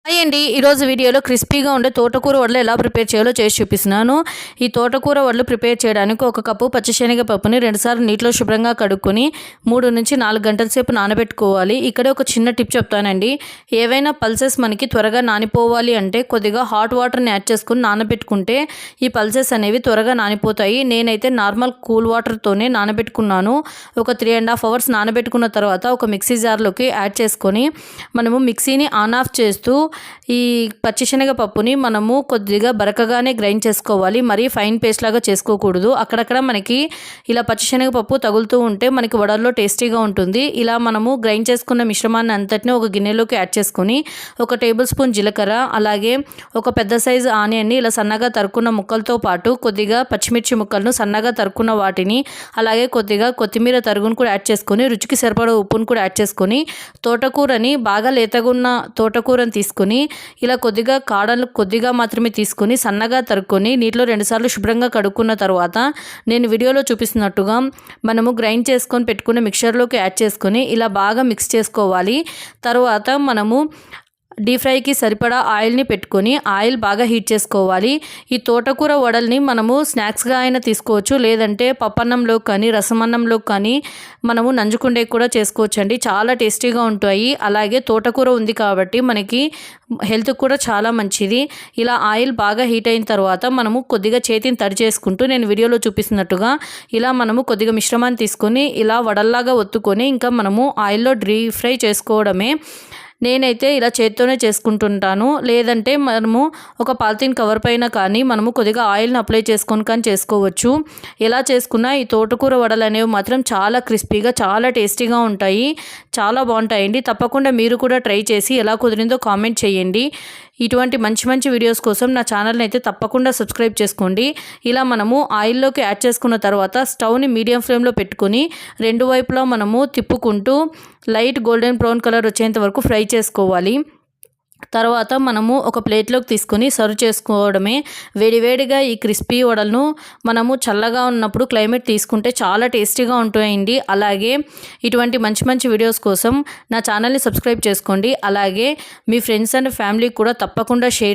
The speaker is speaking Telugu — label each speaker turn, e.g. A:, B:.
A: హాయ్ అండి. ఈరోజు వీడియోలో క్రిస్పీగా ఉండే తోటకూర వడలు ఎలా ప్రిపేర్ చేయాలో చేసి చూపిస్తున్నాను. ఈ తోటకూర వడలు ప్రిపేర్ చేయడానికి ఒక కప్పు పచ్చిశనగపప్పుని 2 సార్లు నీటిలో శుభ్రంగా కడుక్కొని 3 నుంచి 4 గంటల సేపు నానబెట్టుకోవాలి. ఇక్కడే ఒక చిన్న టిప్ చెప్తానండి. ఏవైనా పల్సెస్ మనకి త్వరగా నానిపోవాలి అంటే కొద్దిగా హాట్ వాటర్ని యాడ్ చేసుకుని నానబెట్టుకుంటే ఈ పల్సెస్ అనేవి త్వరగా నానిపోతాయి. నేనైతే నార్మల్ కూల్ వాటర్తోనే నానబెట్టుకున్నాను. ఒక 3.5 అవర్స్ నానబెట్టుకున్న తర్వాత ఒక మిక్సీ జార్లోకి యాడ్ చేసుకొని మనము మిక్సీని ఆన్ ఆఫ్ చేస్తూ ఈ పచ్చిశనగపప్పుని మనము కొద్దిగా బరకగానే గ్రైండ్ చేసుకోవాలి. మరీ ఫైన్ పేస్ట్ లాగా చేసుకోకూడదు. అక్కడక్కడ మనకి ఇలా పచ్చిశనగపప్పు తగులుతూ ఉంటే మనకి వడల్లో టేస్టీగా ఉంటుంది. ఇలా మనము గ్రైండ్ చేసుకున్న మిశ్రమాన్ని అంతటిని ఒక గిన్నెలోకి యాడ్ చేసుకొని 1 టేబుల్ స్పూన్ జీలకర్ర, అలాగే ఒక పెద్ద సైజు ఆనియన్ని ఇలా సన్నగా తరుక్కున్న ముక్కలతో పాటు కొద్దిగా పచ్చిమిర్చి ముక్కలను సన్నగా తరుక్కున్న వాటిని, అలాగే కొద్దిగా కొత్తిమీర తరుగును కూడా యాడ్ చేసుకొని రుచికి సరిపడా ఉప్పును కూడా యాడ్ చేసుకొని తోటకూరని బాగా లేతగున్న తోటకూరని తీసుకొని ఇలా కొద్దిగా కాడలు కొద్దిగా మాత్రమే తీసుకొని సన్నగా తరుక్కొని నీటిలో 2 సార్లు శుభ్రంగా కడుక్కున్న తర్వాత నేను వీడియోలో చూపిస్తున్నట్టుగా మనము గ్రైండ్ చేసుకొని పెట్టుకున్న మిక్చర్లోకి యాడ్ చేసుకొని ఇలా బాగా మిక్స్ చేసుకోవాలి. తర్వాత మనము డీప్ ఫ్రైకి సరిపడా ఆయిల్ని పెట్టుకొని ఆయిల్ బాగా హీట్ చేసుకోవాలి. ఈ తోటకూర వడల్ని మనము స్నాక్స్గా అయినా తీసుకోవచ్చు, లేదంటే పప్పన్నంలో కానీ రసమన్నంలో కానీ మనము నంజుకుండే కూడా చేసుకోవచ్చు అండి. చాలా టేస్టీగా ఉంటాయి. అలాగే తోటకూర ఉంది కాబట్టి మనకి హెల్త్ కూడా చాలా మంచిది. ఇలా ఆయిల్ బాగా హీట్ అయిన తర్వాత మనము కొద్దిగా చేతిని తడి చేసుకుంటూ నేను వీడియోలో చూపిస్తున్నట్టుగా ఇలా మనము కొద్దిగా మిశ్రమాన్ని తీసుకొని ఇలా వడల్లాగా ఒత్తుకొని ఇంకా మనము ఆయిల్లో డీప్ ఫ్రై చేసుకోవడమే. నేనైతే ఇలా చేత్తోనే చేసుకుంటుంటాను. లేదంటే మనము ఒక పాలిథిన్ కవర్ పైన కానీ మనము కొద్దిగా ఆయిల్ని అప్లై చేసుకొని కానీ చేసుకోవచ్చు. ఎలా చేసుకున్నా ఈ తోటకూర వడలు అనేవి మాత్రం చాలా క్రిస్పీగా చాలా టేస్టీగా ఉంటాయి. చాలా బాగుంటాయండి. తప్పకుండా మీరు కూడా ట్రై చేసి ఎలా కుదిరిందో కామెంట్ చేయండి. ఇటువంటి మంచి మంచి వీడియోస్ కోసం నా ఛానల్ని అయితే తప్పకుండా సబ్స్క్రైబ్ చేసుకోండి. ఇలా మనము ఆయిల్లోకి యాడ్ చేసుకున్న తర్వాత స్టవ్ని మీడియం ఫ్లేమ్లో పెట్టుకొని 2 వైపులా మనము తిప్పుకుంటూ లైట్ గోల్డెన్ బ్రౌన్ కలర్ వచ్చేంత వరకు ఫ్రై చేసుకోవాలి. తర్వాత మనము ఒక ప్లేట్లోకి తీసుకొని సర్వ్ చేసుకోవడమే. వేడివేడిగా ఈ క్రిస్పీ వడలను మనము చల్లగా ఉన్నప్పుడు క్లైమేట్ తీసుకుంటే చాలా టేస్టీగా ఉంటాయండి. అలాగే ఇటువంటి మంచి మంచి వీడియోస్ కోసం నా ఛానల్ని సబ్స్క్రైబ్ చేసుకోండి. అలాగే మీ ఫ్రెండ్స్ అండ్ ఫ్యామిలీకి కూడా తప్పకుండా షేర్